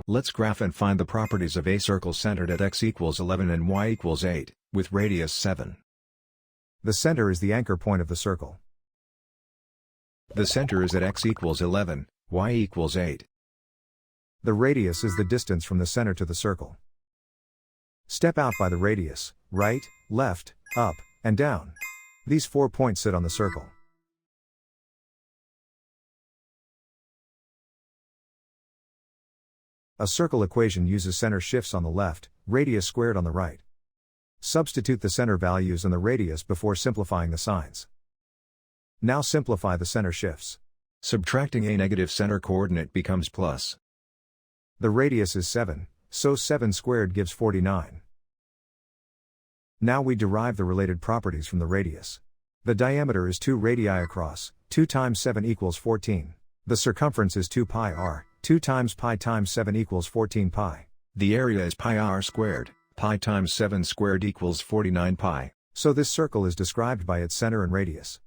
Let's graph and find the properties of a circle centered at x equals 11 and y equals 8, with radius 7. The center is the anchor point of the circle. The center is at x equals 11, y equals 8. The radius is the distance from the center to the circle. Step out by the radius, right, left, up, and down. These 4 points sit on the circle. A circle equation uses center shifts on the left, radius squared on the right. Substitute the center values and the radius before simplifying the signs. Now simplify the center shifts. Subtracting a negative center coordinate becomes plus. The radius is 7, so 7 squared gives 49. Now we derive the related properties from the radius. The diameter is 2 radii across, 2 times 7 equals 14. The circumference is 2 pi r, 2 times pi times 7 equals 14 pi. The area is pi r squared, pi times 7 squared equals 49 pi. So this circle is described by its center and radius.